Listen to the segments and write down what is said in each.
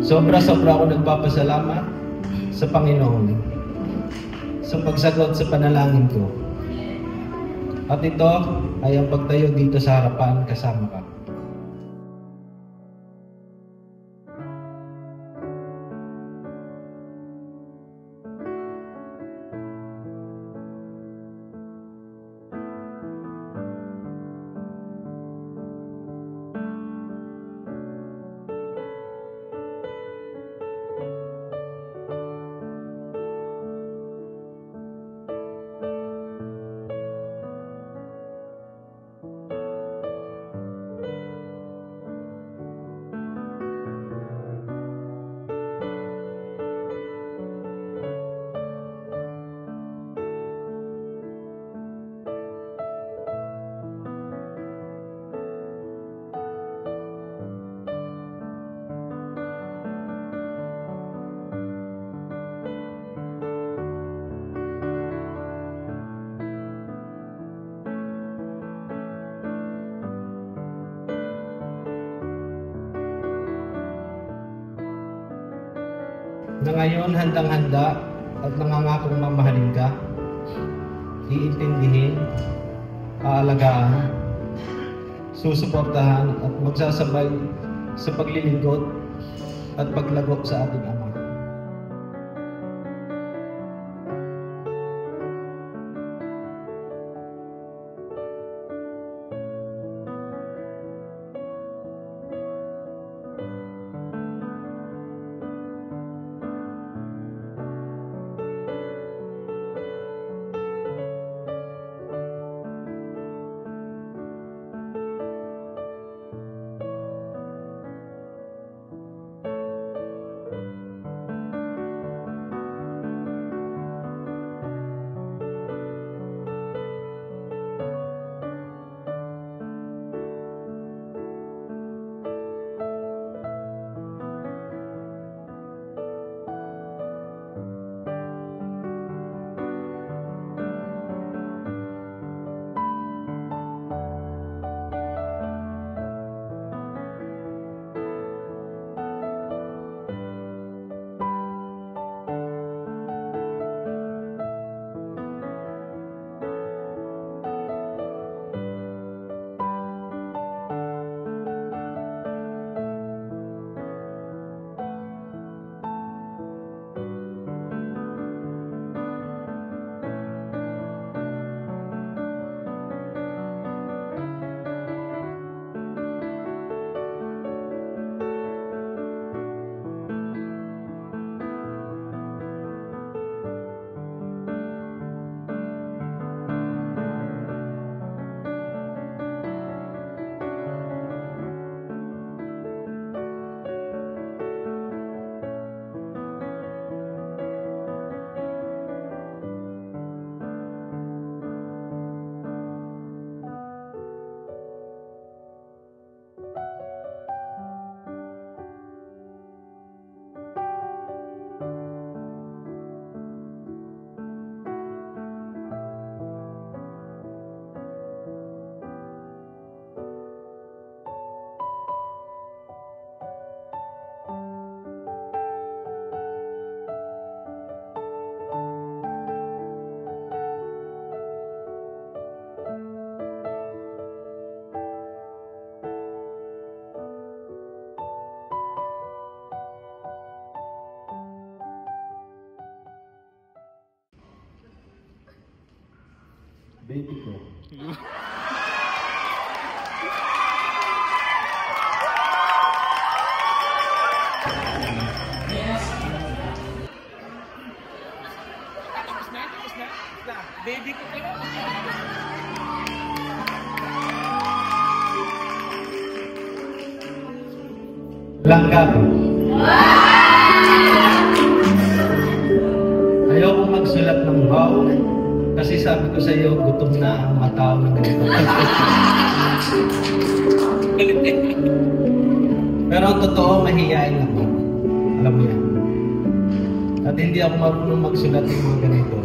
Sobra-sobra ako nagpapasalamat sa Panginoon sa pagsagot sa panalangin ko. At ito ay ang pagtayo dito sa harapan kasama ka. Na ngayon handang-handa at nangangakong mamahalin ka, iintindihin, aalagaan, susuportahan at magsasabay sa paglilingkod at paglago sa ating Ama. Baby ko. Baby ko pala. Langga ko. Ayoko magsulat ng wow. Kasi sabi ko sa iyo, gutom na ang mga tao ng ganito. Pero ang totoo, mahihain ako. Alam mo yan. At hindi ako marunong magsulat ng mga ganito.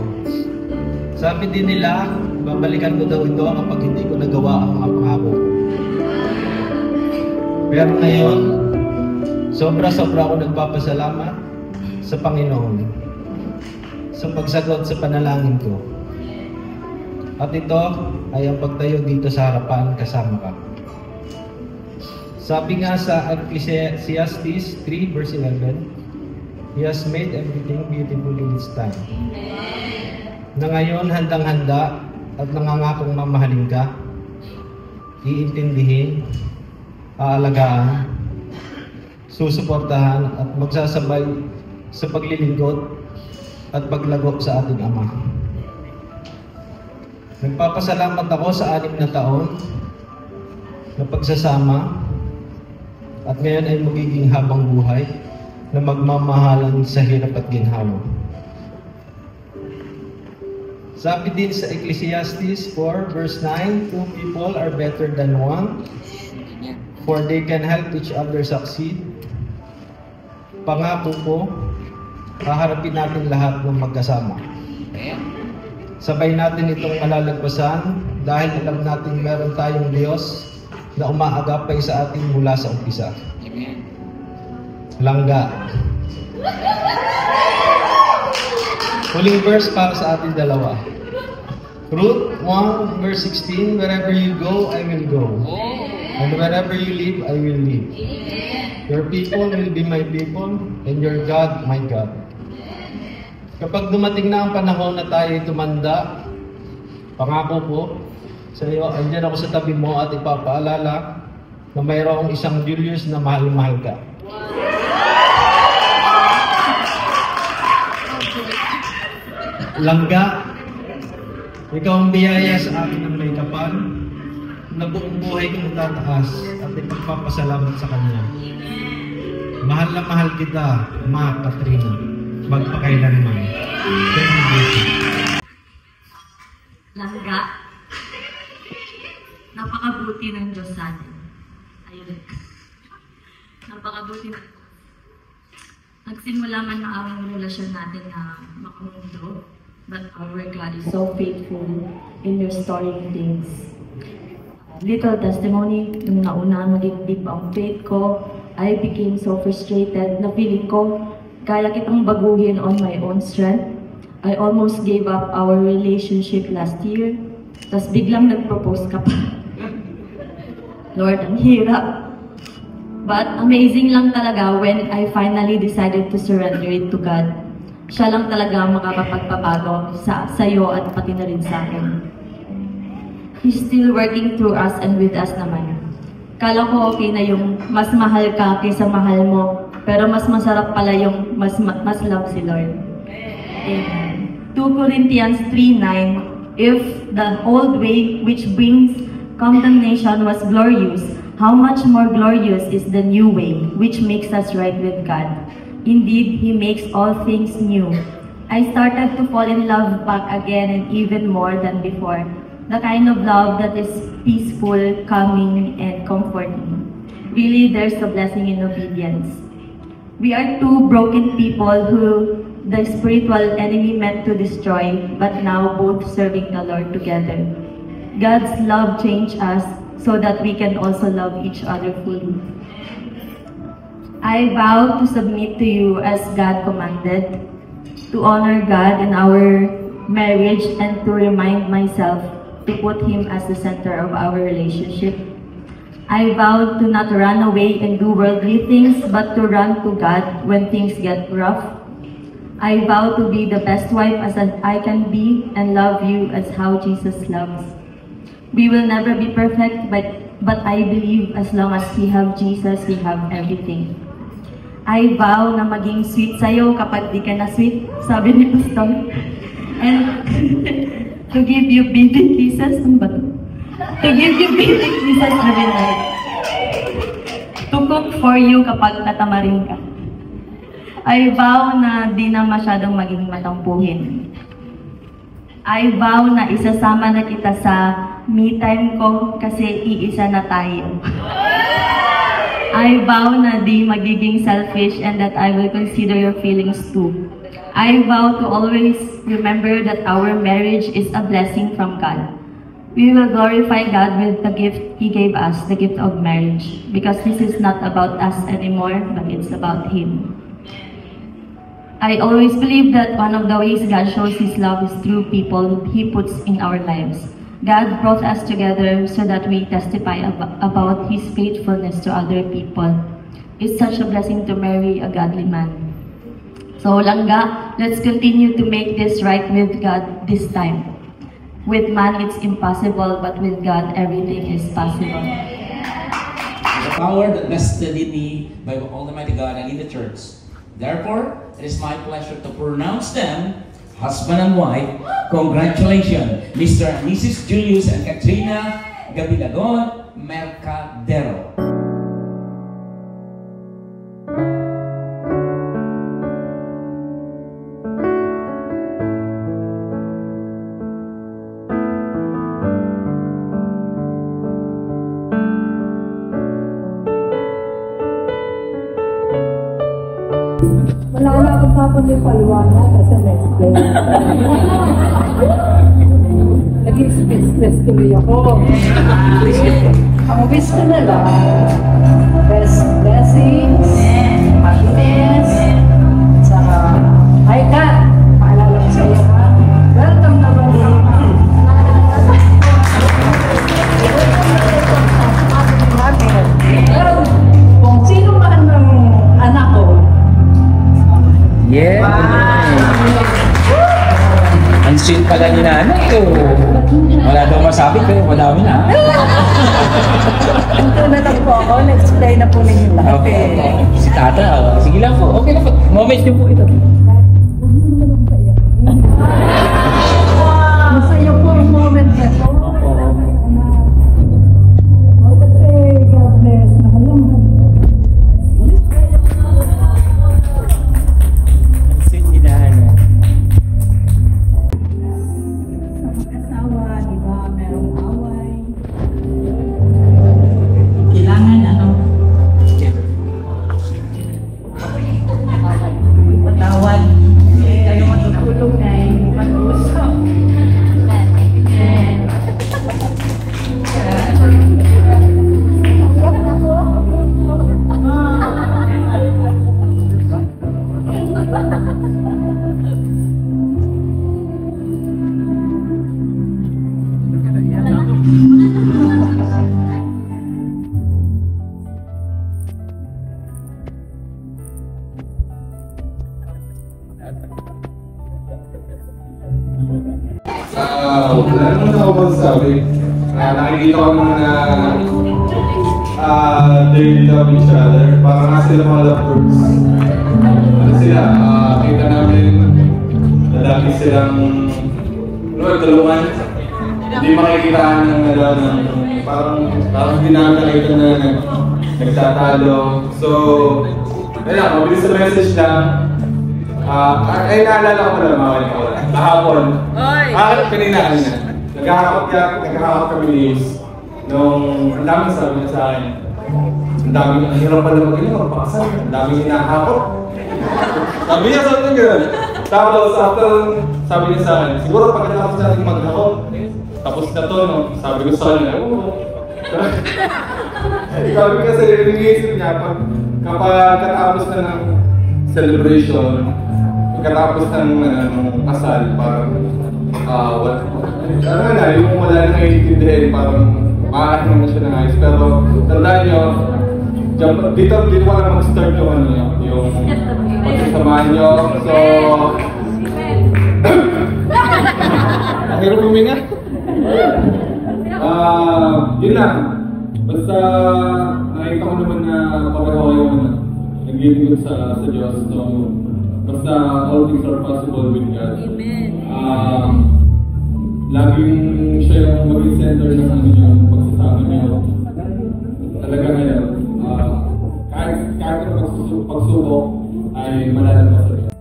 Sabi din nila, babalikan ko daw ito kapag hindi ko nagawa ang mga pangako. Pero ngayon, Sobra-sobra ako nagpapasalamat sa Panginoon sa pagsagot sa panalangin ko. At ito ay ang pagtayo dito sa harapan kasama ka. Sabi nga sa Ecclesiastes 3 verse 11, He has made everything beautiful in its time. Na ngayon handang-handa at nangangakong mamahalin ka, iintindihin, aalagaan, susuportahan at magsasabay sa paglilingkod at paglago sa ating Ama. Nagpapasalamat ako sa 6 na taon na pagsasama at ngayon ay magiging habang buhay na magmamahalan sa hirap at ginhawa. Sabi din sa Ecclesiastes 4 verse 9, 2 people are better than one, for they can help each other succeed. Pangako ko, haharapin natin lahat ng magkasama. Sabay natin itong malalagpasan dahil alam natin meron tayong Diyos na umaagapay sa atin mula sa umpisa. Langga. Huling verse para sa ating dalawa. Ruth 1 verse 16, wherever you go, I will go. And wherever you live, I will live. Your people will be my people, and your God, my God. Kapag dumating na ang panahon na tayo tumanda, pangako po sa iyo, andyan ako sa tabi mo at ipapaalala na mayroong isang Julius na mahal-mahal ka. Langga, ikaw ang biyaya sa akin ng may kapal, na buong buhay kong tataas at ipagpapasalamat sa Kanya. Mahal na mahal kita, Ma Katrina, magpakailanman. Langga, napakabuti ng Diyos sa atin. Ayun. Napakabuti ng Diyos. Nagsimula man na ang relasyon natin na makamundo, but our God is so faithful in restoring things. Little testimony, nung nauna magigdip ang faith ko, I became so frustrated na feeling ko, kaya kitang baguhin on my own strength. I almost gave up our relationship last year, tas biglang nag-propose ka pa. Lord, ang hirap. But amazing lang talaga when I finally decided to surrender it to God. Siya lang talaga ang makakapagpabago sa'yo at pati na rin sa akin. He's still working through us and with us naman. Kala ko okay na yung mas mahal ka kaysa mahal mo, pero mas masarap pala yung mas love si Lord. Amen. 2 Corinthians 3:9, if the old way which brings condemnation was glorious, how much more glorious is the new way which makes us right with God. Indeed, He makes all things new. I started to fall in love back again and even more than before. The kind of love that is peaceful, calming, and comforting. Really, there's a blessing in obedience. We are two broken people who the spiritual enemy meant to destroy, but now both serving the Lord together. God's love changed us so that we can also love each other fully. I vow to submit to you as God commanded, to honor God in our marriage, and to remind myself to put Him as the center of our relationship. I vow to not run away and do worldly things, but to run to God when things get rough. I vow to be the best wife as I can be and love you as how Jesus loves. We will never be perfect, but I believe as long as we have Jesus, we have everything. I vow na maging sweet sa'yo kapag di ka na sweet, sabi ni Pastor. And to give you baby kisses, to give you baby kisses every night. To cook for you kapag natamarin ka. I vow na di na masyadong maging matampuhin. I vow na isasama na kita sa me time ko kasi iisa na tayo. I vow na di magiging selfish and that I will consider your feelings too. I vow to always remember that our marriage is a blessing from God. We will glorify God with the gift He gave us, the gift of marriage, because this is not about us anymore, but it's about Him. I always believe that one of the ways God shows His love is through people He puts in our lives. God brought us together so that we testify about His faithfulness to other people. It's such a blessing to marry a godly man. So Langga, let's continue to make this right with God this time. With man, it's impossible, but with God, everything is possible. The power that vested in me by Almighty God and in the church. Therefore, it is my pleasure to pronounce them husband and wife. Congratulations, Mr. and Mrs. Julius and Katrina Gabilagon Mercadero. Wala na akong papunta paliwanag kasi next day. Naging stress tuloy ako. Ang wish ko na lang, best blessings, happiness, saka, hi Kat, paalala ko sa'yo ha, welcome na welcome. Pero kung sino man ng anak ko, Yeah! Ang sweet pala ni nanay ko. Wala daw masabi pero madami na. ito na lang po ako, na-explain na po ninyo lahat. Okay. Si tata, sige lang po. Okay lang po. Moment niyo po ito. Masaya po ang moment na ito. God bless. Mahal naman. Sweet ni nanay. Sa mag-asawa, di ba, merong away. Kailangan patawad. Kayo matutulog na mag-usap. Wala naman ako magsasabi. Nakikita ko naman na they love each other. Parang nga sila mga lovebirds. Ano sila, kita namin na lagi silang tulungan. Hindi makikitaan ng parang hindi namin nakita na nagtatalo. So, ayun lang, mabilis sa message lang. Ay, naalala ko pala mga ko. Kahapon. Kanina. Nagkakakot kami ni Yus. Nung ang daming sabi niya sa akin. Ang hirap pala mag-inom, magpakasal. Ang daming hinahakot. Sabi niya sa akin gano'n. Tapos, after sabi niya sa akin, siguro pagkatapos natin maghakot. Tapos na to, no? Sabi ko sa kanya, ikaw kasi iniisip niya, kapag katapos na ng celebration, pagkatapos ng kasal, parang ano na, yung wala nang naiintindihan, parang maaari naman siya ng ayos. Pero tandaan nyo, dito wala mag-start yung ano nyo, yung pagsasamahan nyo. So, ang hirap huminga. Yun lang. Basta nakita ko naman na pareho yung nag-giving sa Diyos. So, basta all things are possible with God. Amen. Laging siya yung maging center ng ano niyo, pagsasama niyo. Talaga ngayon, kahit pagsubok ay malalang sa Diyos.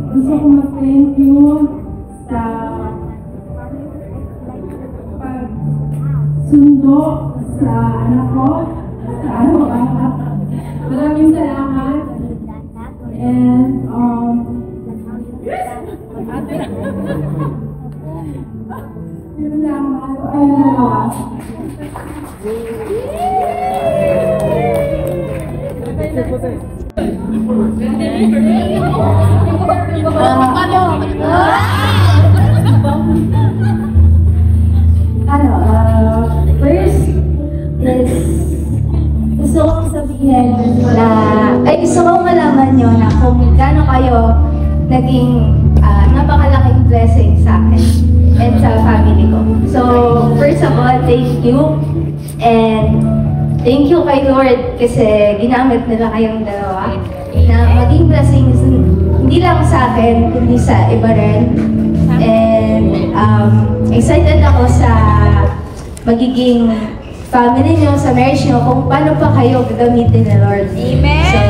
Gusto ko mag-thank you sa pagsundo sa anak ko, sa araw-araw. Maraming salamat. And First is gusto kong sabihin na, gusto kong malaman nyo na kung gaano kayo naging napakalaking blessing sa akin and sa family ko. So, first of all, thank you. And thank you kay Lord kasi ginamit nila kayong dalawa na maging blessings hindi lang sa akin, kundi sa iba rin. And excited ako sa magiging family nyo, sa marriage nyo, kung paano pa kayo gagamitin ni Lord. Amen! So,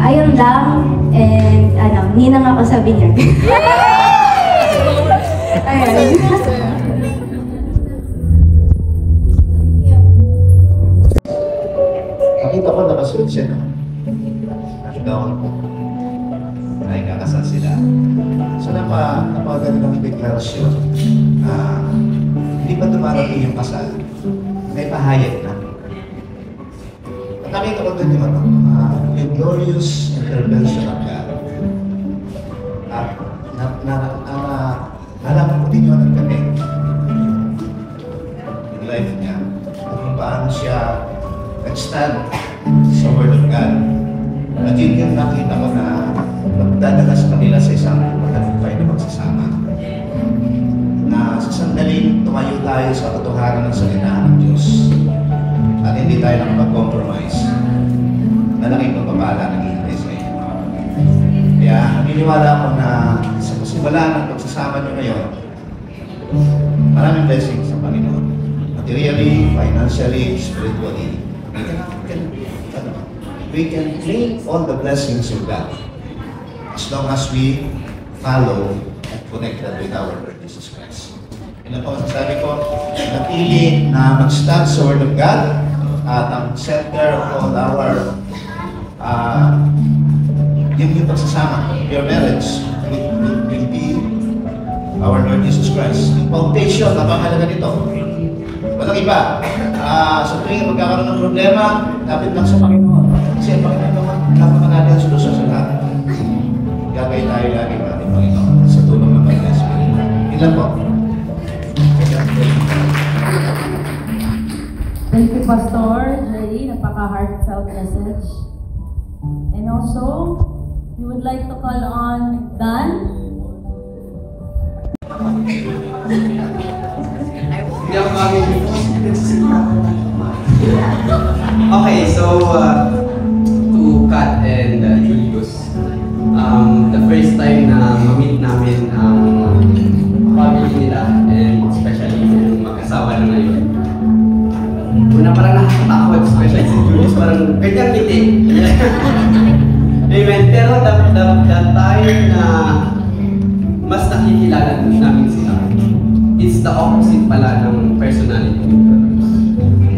ayun lang. And ninang ako sabi niya. Ayun. Nakita ko nakasunod siya, no? Nakita ko ay kakasal sila. So napagandang deklarasyon na hindi pa dumarating yung kasal, may pahayag na. At nakita ko doon yung glorious intervention of God. At nalaman ko din yung nag-connect in life niya at kung paano siya nag-stand sa Word of God. At yun yung nakita ko na magdadala sa kanila sa isang magtagumpay na magsasama. Na sa sandaling tumayo tayo sa katotohanan ng salita ng Diyos at hindi tayo nakapag-compromise, malaking pagpapala naghihintay sa inyo. Kaya naniniwala ako na sa pasimula ng pagsasama nyo ngayon, maraming blessings sa Panginoon. Materially, financially, spiritually. We can claim all the blessings of God as long as we follow and connected with our Lord Jesus Christ. Yun ang masasabi ko, napili na mag-stand sa Word of God at ang center of all our yung pagsasama, your marriage will be our Lord Jesus Christ. Yung foundation, napakalaga nito. Walang iba. Sa tuwing magkakaroon ng problema, lapit lang sa Panginoon. Kasi ang Panginoon, napakalaga ang solusyon sa lahat. Gagay tayo lagi ng ating Panginoon sa tulong ng Holy Spirit. Ilan po? Thank you, Pastor Jerry. Napaka-heartfelt message. And also, we would like to call on Dan. Okay, so to Kat and Julius, the first time na ma-meet namin ang family nila and especially yung mag-asawa na ngayon. Una parang nakakatakot, especially si Julius, parang kanyang ngiti. Amen. Pero the time na mas nakikilala namin sila, it's the opposite pala ng personality.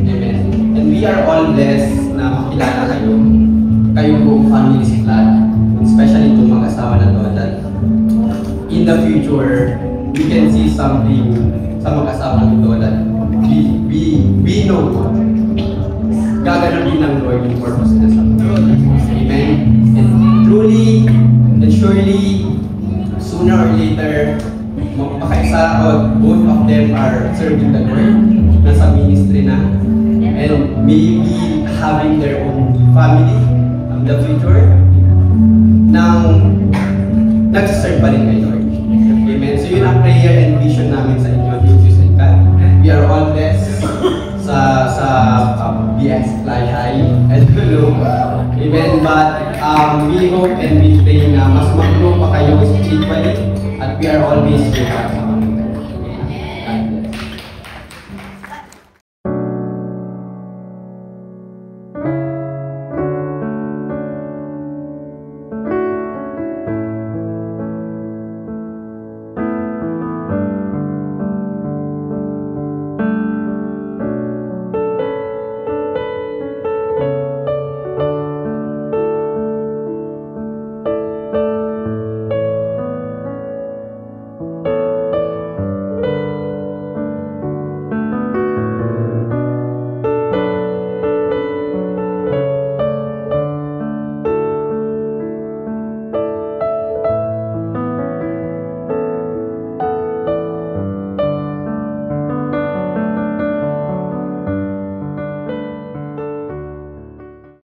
Amen. And we are all blessed na makilala kayo. Kayo buong family si Vlad, especially itong mag-asawa na to, that in the future, we can see something sa mag-asawa nito that we know gaganap din ng Lord yung purpose na sa Lord. Amen. And truly and surely, sooner or later, magpakaisa o both of them are serving the Lord, nasa ministry na, and maybe having their own family in the future, nang nagsiserve pa rin kay Lord. Amen. So yun ang prayer and vision namin sa inyo, Jesus and God. We are all blessed sa BS Fly High. I don't know. Amen. But we hope and we pray na mas mag-grow pa kayo spiritually at we are always here.